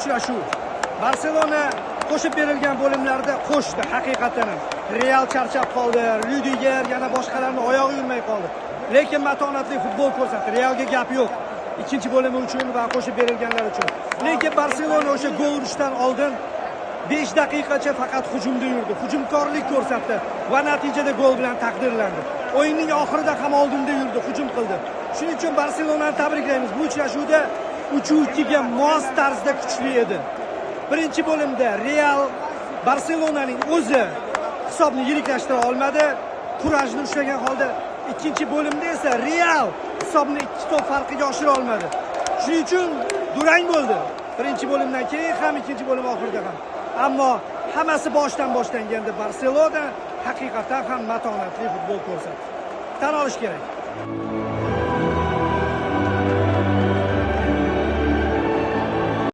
uchrashuv. Barselona qo'shib berilgan bo'limlarda qo'shdi haqiqatan ham. Real charchab qoldi, Rudiger yana boshqalarning oyog'i yurmay qoldi. Lekin matonatli futbol ko'rsatdi. Realga gap yo'q. Ikkinchi bo'limi uchun va qo'shib berilganlar uchun. Lekin Barselona o'sha gol urishdan oldin 5 daqiqacha faqat hujumda yurdi. Hujumkorlik ko'rsatdi va natijada gol bilan taqdirlandi. O'yinning oxirida ham oldinda yurdi, hujum qildi. Shuning uchun Barselonani tabriklaymiz. Bu uchrashuvda 3-2 ga mos tarzda kuchli edi. Birinchi bo'limda Real Barselonaning o'zi hisobni yiriklashtira olmadi. Kurajni ushlagan holda ikkinchi bo'limda esa Real hisobni 2 to'p farqiga oshira olmadi. Shuning uchun durang bo'ldi. Birinchi bo'limdan keyin ham ikkinchi bo'lim oxirida ham. Ammo hammasi boshdan boshlanganda Barselona haqiqatan ham matonatli futbol ko'rsatdi. Tan olish kerak.